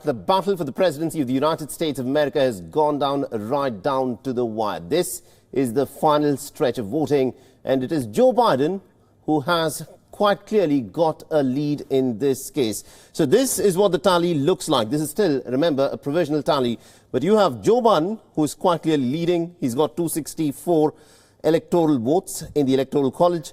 The battle for the presidency of the United States of America has gone down right down to the wire. This is the final stretch of voting, and it is Joe Biden who has quite clearly got a lead in this case. So this is what the tally looks like. This is still, remember, a provisional tally. But you have Joe Biden, who is quite clearly leading. He's got 264 electoral votes in the Electoral College.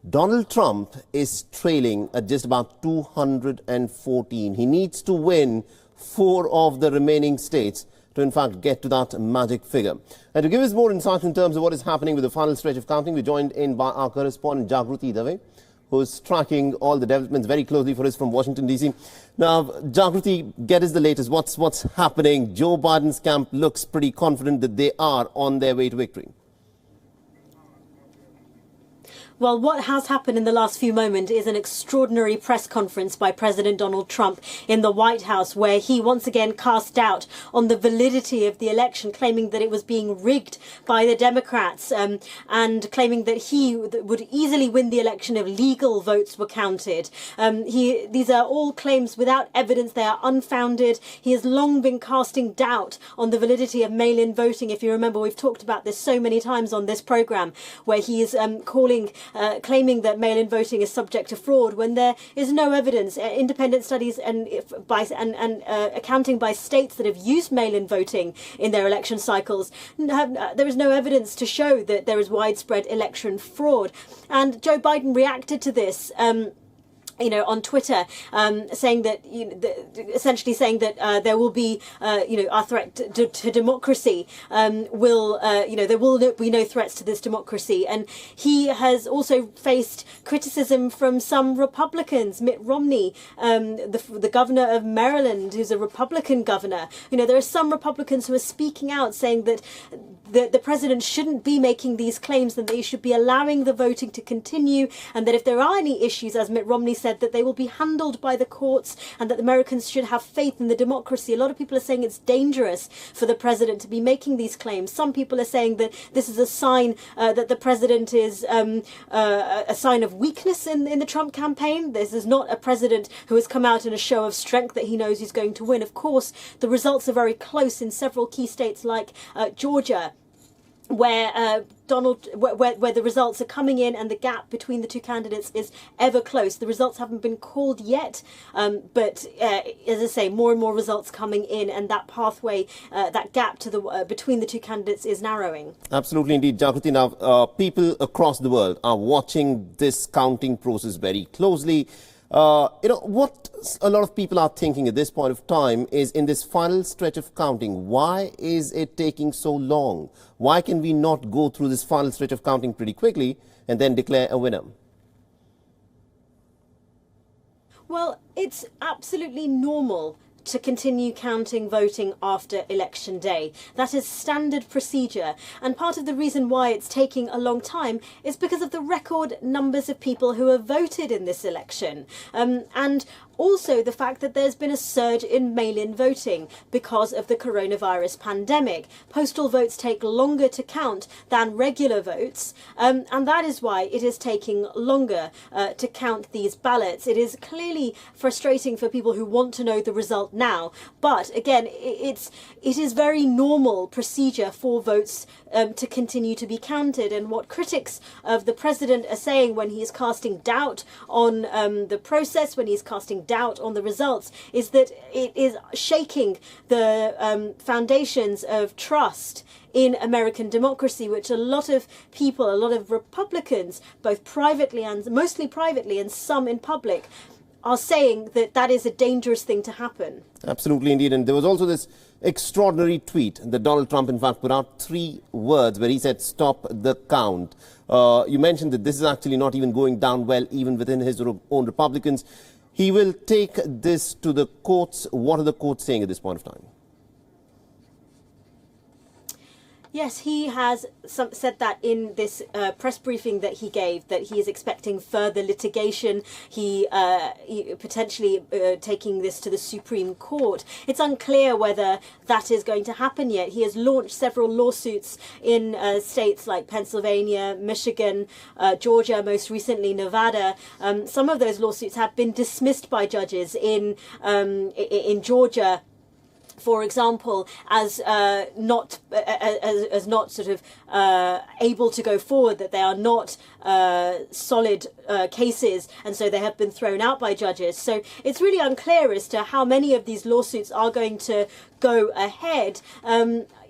Donald Trump is trailing at just about 214. He needs to win 4 of the remaining states to in fact get to that magic figure. And to give us more insight in terms of what is happening with the final stretch of counting, we're joined in by our correspondent Jagruti Dave, who's tracking all the developments very closely for us from Washington, D.C. Now, Jagruti, get us the latest. What's happening? Joe Biden's camp looks pretty confident that they are on their way to victory. Well, what has happened in the last few moments is an extraordinary press conference by President Donald Trump in the White House, where he once again cast doubt on the validity of the election, claiming that it was being rigged by the Democrats, and claiming that he would easily win the election if legal votes were counted. These are all claims without evidence. They are unfounded. He has long been casting doubt on the validity of mail-in voting. If you remember, we've talked about this so many times on this program, where he is claiming that mail-in voting is subject to fraud when there is no evidence. Independent studies and accounting by states that have used mail-in voting in their election cycles, there is no evidence to show that there is widespread election fraud. And Joe Biden reacted to this on Twitter, saying that, essentially saying that there will be, our threat to democracy there will be no threats to this democracy. And he has also faced criticism from some Republicans. Mitt Romney, the governor of Maryland, who's a Republican governor. There are some Republicans who are speaking out, saying that the president shouldn't be making these claims, that they should be allowing the voting to continue, and that if there are any issues, as Mitt Romney said, that they will be handled by the courts, and that Americans should have faith in the democracy. A lot of people are saying it's dangerous for the president to be making these claims. Some people are saying that this is a sign that the president is a sign of weakness in the Trump campaign. This is not a president who has come out in a show of strength that he knows he's going to win. Of course, the results are very close in several key states like Georgia, where where the results are coming in and the gap between the two candidates is ever close. The results haven't been called yet, but as I say, more and more results coming in, and that pathway, that gap to the between the two candidates is narrowing. Absolutely, indeed, Jagruti. Now, people across the world are watching this counting process very closely. What a lot of people are thinking at this point of time is, in this final stretch of counting, why is it taking so long? Why can we not go through this final stretch of counting pretty quickly and then declare a winner? Well, it's absolutely normal to continue counting voting after election day. That is standard procedure, and part of the reason why it's taking a long time is because of the record numbers of people who have voted in this election, and also the fact that there's been a surge in mail-in voting because of the coronavirus pandemic. Postal votes take longer to count than regular votes, and that is why it is taking longer to count these ballots. It is clearly frustrating for people who want to know the result now, but again, it is very normal procedure for votes to continue to be counted. And what critics of the president are saying when he is casting doubt on the process, when he's casting doubt on the results, is that it is shaking the foundations of trust in American democracy, which a lot of people, a lot of Republicans, both privately and mostly privately and some in public, are saying that is a dangerous thing to happen. Absolutely, indeed. And there was also this extraordinary tweet that Donald Trump, in fact, put out 3 words where he said, "Stop the count." You mentioned that this is actually not even going down well, even within his own Republicans. He will take this to the courts. What are the courts saying at this point of time? Yes, he has said that in this press briefing that he gave, that he is expecting further litigation. He potentially taking this to the Supreme Court. It's unclear whether that is going to happen yet. He has launched several lawsuits in states like Pennsylvania, Michigan, Georgia, most recently Nevada. Some of those lawsuits have been dismissed by judges in Georgia, for example, as not sort of able to go forward, that they are not solid cases, and so they have been thrown out by judges. So it's really unclear as to how many of these lawsuits are going to go ahead.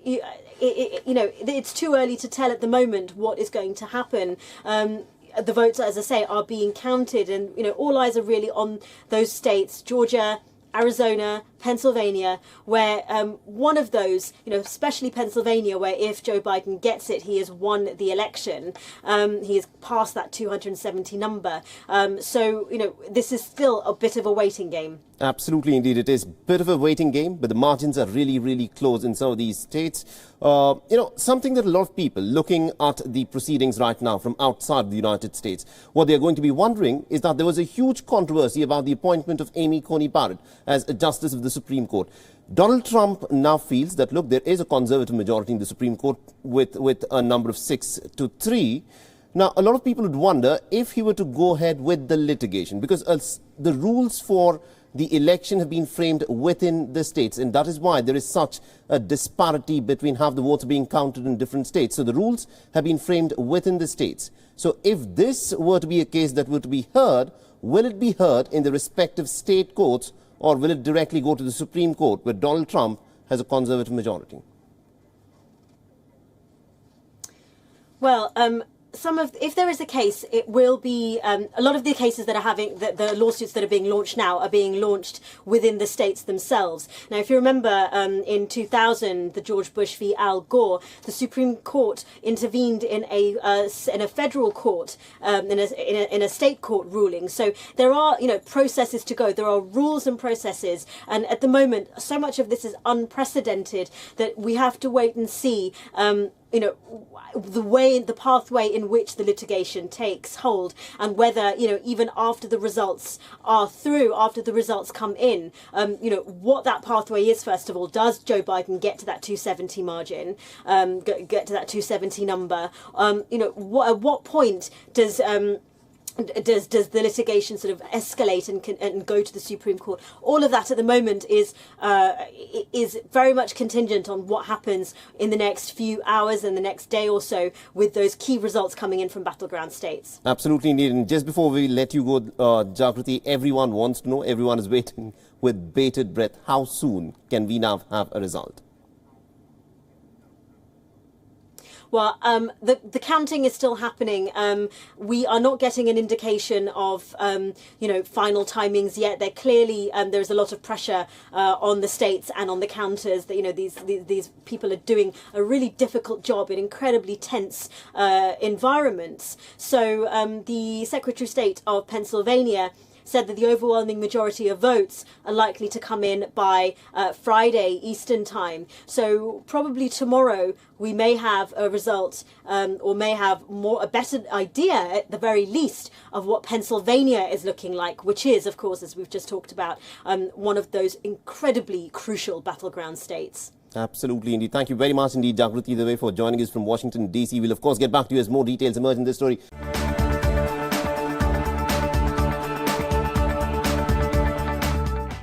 It's too early to tell at the moment what is going to happen. The votes, as I say, are being counted, and all eyes are really on those states, Georgia, Arizona, Pennsylvania, where one of those, especially Pennsylvania, where if Joe Biden gets it, he has won the election. He has passed that 270 number. So, this is still a bit of a waiting game. Absolutely, indeed. It is a bit of a waiting game, but the margins are really, really close in some of these states. Something that a lot of people looking at the proceedings right now from outside the United States, what they're going to be wondering is that there was a huge controversy about the appointment of Amy Coney Barrett as a justice of the Supreme Court. Donald Trump now feels that, look, there is a conservative majority in the Supreme Court with a number of 6-3. Now, a lot of people would wonder if he were to go ahead with the litigation, because the rules for the election have been framed within the states, and that is why there is such a disparity between how the votes are being counted in different states. So the rules have been framed within the states. So if this were to be a case that were to be heard, will it be heard in the respective state courts, or will it directly go to the Supreme Court, where Donald Trump has a conservative majority? Well, if there is a case, it will be a lot of the cases that are having the lawsuits that are being launched now are being launched within the states themselves. Now, if you remember, in 2000, the George Bush v. Al Gore, the Supreme Court intervened in a federal court, in a state court ruling. So there are processes to go. There are rules and processes, and at the moment, so much of this is unprecedented that we have to wait and see. The pathway in which the litigation takes hold, and whether, even after the results are through, after the results come in, what that pathway is. First of all, does Joe Biden get to that 270 margin, get to that 270 number? At what point does the litigation sort of escalate and go to the Supreme Court? All of that at the moment is very much contingent on what happens in the next few hours and the next day or so, with those key results coming in from battleground states. Absolutely, indeed. And just before we let you go, Jagriti, everyone wants to know, everyone is waiting with bated breath. How soon can we now have a result? Well, the counting is still happening. We are not getting an indication of, final timings yet. They're clearly, there's a lot of pressure on the states and on the counters. That these people are doing a really difficult job in incredibly tense environments. So the Secretary of State of Pennsylvania said that the overwhelming majority of votes are likely to come in by Friday Eastern time. So probably tomorrow we may have a result, or may have a better idea at the very least of what Pennsylvania is looking like, which is, of course, as we've just talked about, one of those incredibly crucial battleground states. Absolutely, indeed. Thank you very much indeed, Jagriti, for joining us from Washington, D.C. We'll, of course, get back to you as more details emerge in this story.